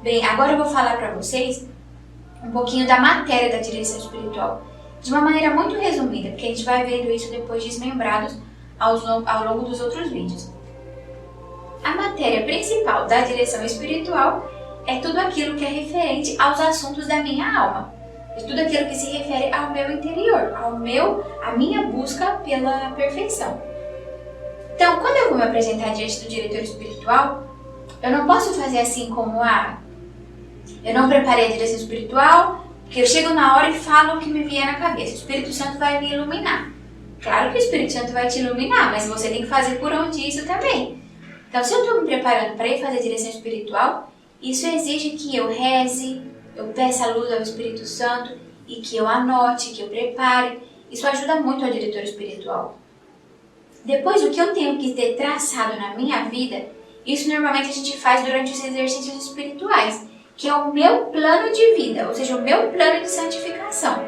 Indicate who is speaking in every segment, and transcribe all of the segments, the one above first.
Speaker 1: Bem, agora eu vou falar para vocês um pouquinho da matéria da direção espiritual, de uma maneira muito resumida, porque a gente vai vendo isso depois desmembrados ao longo dos outros vídeos. A matéria principal da direção espiritual é tudo aquilo que é referente aos assuntos da minha alma, é tudo aquilo que se refere ao meu interior, à minha busca pela perfeição. Então, quando eu vou me apresentar diante do diretor espiritual, eu não posso fazer assim como eu não preparei a direção espiritual, porque eu chego na hora e falo o que me vier na cabeça. O Espírito Santo vai me iluminar. Claro que o Espírito Santo vai te iluminar, mas você tem que fazer por onde isso também. Então, se eu estou me preparando para ir fazer a direção espiritual, isso exige que eu reze, eu peça a luz ao Espírito Santo e que eu anote, que eu prepare. Isso ajuda muito ao diretor espiritual. Depois, o que eu tenho que ter traçado na minha vida, isso normalmente a gente faz durante os exercícios espirituais, que é o meu plano de vida, ou seja, o meu plano de santificação.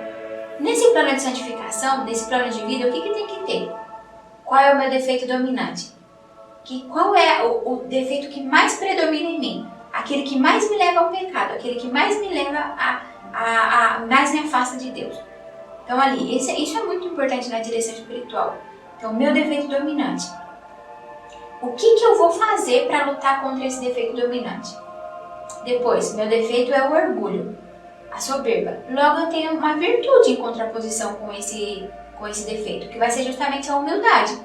Speaker 1: Nesse plano de santificação, nesse plano de vida, o que tem que ter? Qual é o meu defeito dominante? Qual é o defeito que mais predomina em mim? Aquele que mais me leva ao pecado, aquele que mais me leva mais me afasta de Deus. Então ali, isso é muito importante na direção espiritual. Então, meu defeito dominante. O que eu vou fazer para lutar contra esse defeito dominante? Depois, meu defeito é o orgulho, a soberba. Logo, eu tenho uma virtude em contraposição com esse defeito, que vai ser justamente a humildade.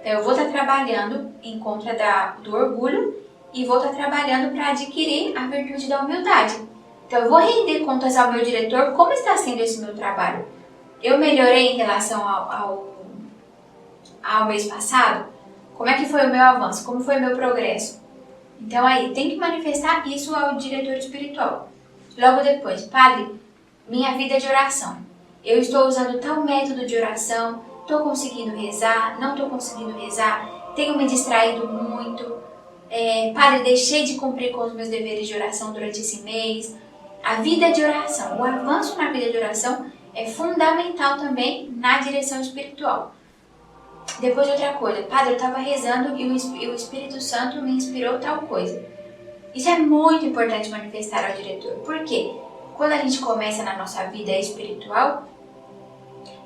Speaker 1: Então, eu vou estar trabalhando em contra do orgulho e vou estar trabalhando para adquirir a virtude da humildade. Então, eu vou render contas ao meu diretor como está sendo esse meu trabalho. Eu melhorei em relação ao mês passado? Como é que foi o meu avanço? Como foi o meu progresso? Então aí, tem que manifestar isso ao diretor espiritual. Logo depois, padre, minha vida de oração. Eu estou usando tal método de oração, estou conseguindo rezar, não estou conseguindo rezar, tenho me distraído muito. Padre, deixei de cumprir com os meus deveres de oração durante esse mês. A vida de oração, o avanço na vida de oração é fundamental também na direção espiritual. Depois outra coisa, padre, eu estava rezando e o Espírito Santo me inspirou tal coisa. Isso é muito importante manifestar ao diretor. Por quê? Quando a gente começa na nossa vida espiritual,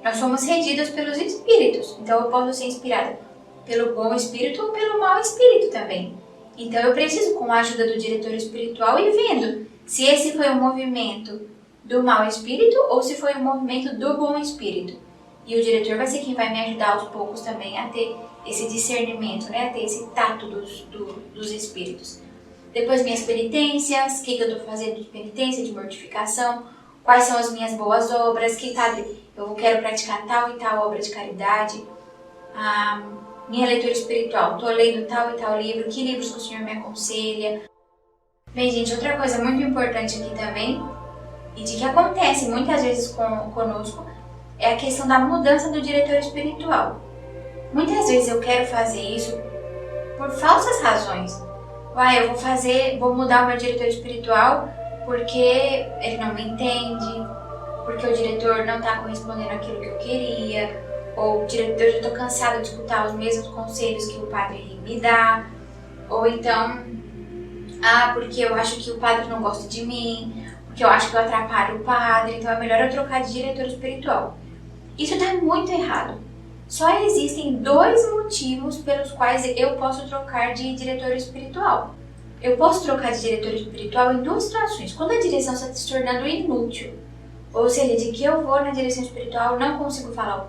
Speaker 1: nós somos regidos pelos espíritos. Então eu posso ser inspirada pelo bom espírito ou pelo mau espírito também. Então eu preciso, com a ajuda do diretor espiritual, ir vendo se esse foi um movimento do mau espírito ou se foi um movimento do bom espírito. E o diretor vai ser quem vai me ajudar aos poucos também a ter esse discernimento, né? A ter esse tato dos espíritos. Depois minhas penitências, o que eu estou fazendo de penitência, de mortificação, quais são as minhas boas obras, padre, eu quero praticar tal e tal obra de caridade. Minha leitura espiritual, estou lendo tal e tal livro, que livros que o Senhor me aconselha. Bem, gente, outra coisa muito importante aqui também, e de que acontece muitas vezes conosco, é a questão da mudança do diretor espiritual. Muitas vezes eu quero fazer isso por falsas razões. Eu vou mudar o meu diretor espiritual porque ele não me entende, porque o diretor não está correspondendo àquilo que eu queria, ou o diretor, eu já estou cansada de escutar os mesmos conselhos que o padre me dá, ou então, porque eu acho que o padre não gosta de mim, porque eu acho que eu atrapalho o padre, então é melhor eu trocar de diretor espiritual. Isso está muito errado. Só existem 2 motivos pelos quais eu posso trocar de diretor espiritual. Eu posso trocar de diretor espiritual em 2 situações. Quando a direção está se tornando inútil, ou seja, de que eu vou na direção espiritual, não consigo falar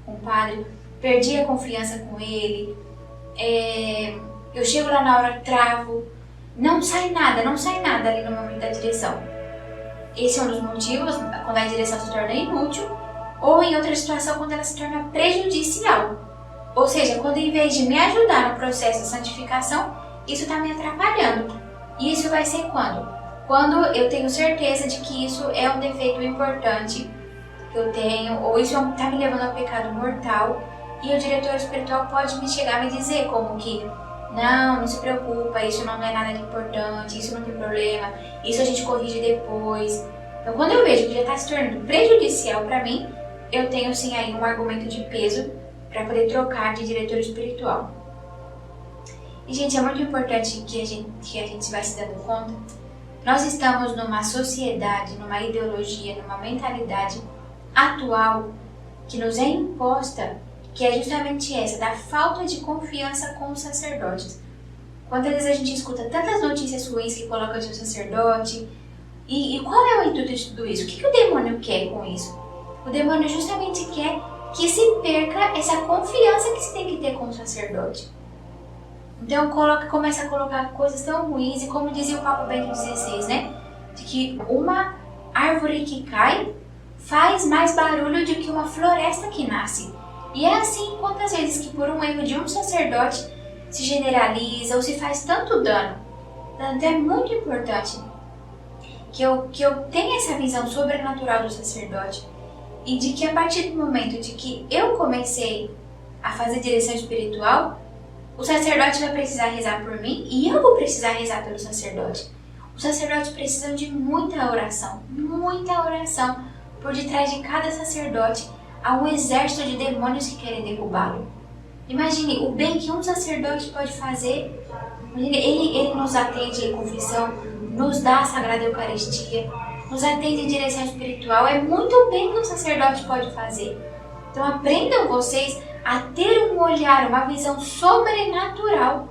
Speaker 1: com o padre, perdi a confiança com ele, eu chego lá na hora, travo, não sai nada ali no momento da direção. Esse é um dos motivos quando a direção se torna inútil, ou em outra situação quando ela se torna prejudicial. Ou seja, quando em vez de me ajudar no processo de santificação, isso está me atrapalhando. E isso vai ser quando? Quando eu tenho certeza de que isso é um defeito importante que eu tenho, ou isso está me levando ao pecado mortal, e o diretor espiritual pode me chegar a me dizer como que não se preocupa, isso não é nada de importante, isso não tem problema, isso a gente corrige depois. Então quando eu vejo que já está se tornando prejudicial para mim, eu tenho sim aí um argumento de peso para poder trocar de diretor espiritual. E gente, é muito importante que a gente vai se dando conta Nós estamos numa sociedade, numa ideologia, numa mentalidade atual que nos é imposta, que é justamente essa, da falta de confiança com os sacerdotes. Quantas vezes a gente escuta tantas notícias ruins que colocam o seu sacerdote, e qual é o intuito de tudo isso? O que o demônio quer com isso? O demônio justamente quer que se perca essa confiança que se tem que ter com o sacerdote. Então começa a colocar coisas tão ruins, e como dizia o Papa Bento XVI, né? De que uma árvore que cai faz mais barulho do que uma floresta que nasce. E é assim quantas vezes que por um erro de um sacerdote se generaliza ou se faz tanto dano. Então é muito importante que eu tenha essa visão sobrenatural do sacerdote, e de que a partir do momento de que eu comecei a fazer direção espiritual, o sacerdote vai precisar rezar por mim e eu vou precisar rezar pelo sacerdote. Os sacerdotes precisam de muita oração, por detrás de cada sacerdote há um exército de demônios que querem derrubá-lo. Imagine o bem que um sacerdote pode fazer. Ele nos atende em confissão, nos dá a Sagrada Eucaristia, nos atende em direção espiritual. É muito bem que um sacerdote pode fazer. Então aprendam vocês a ter um olhar, uma visão sobrenatural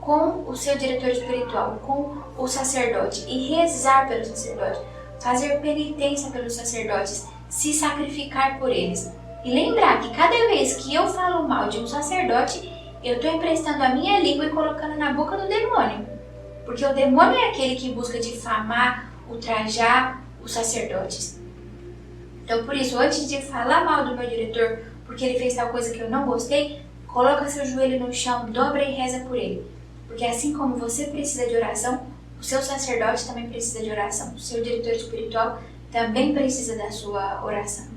Speaker 1: com o seu diretor espiritual, com o sacerdote, e rezar pelo sacerdote, fazer penitência pelos sacerdotes, se sacrificar por eles. E lembrar que cada vez que eu falo mal de um sacerdote, eu estou emprestando a minha língua e colocando na boca do demônio. Porque o demônio é aquele que busca difamar, ultrajar os sacerdotes. Então, por isso, antes de falar mal do meu diretor, porque ele fez tal coisa que eu não gostei, coloca seu joelho no chão, dobra e reza por ele. Porque assim como você precisa de oração, o seu sacerdote também precisa de oração. O seu diretor espiritual também precisa da sua oração.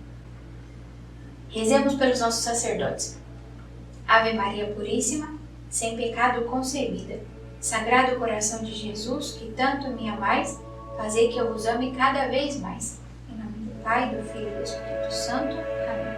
Speaker 1: Rezemos pelos nossos sacerdotes. Ave Maria Puríssima, sem pecado concebida. Sagrado coração de Jesus, que tanto me amais, fazei que eu vos ame cada vez mais. Em nome do Pai, do Filho e do Espírito Santo. Amém.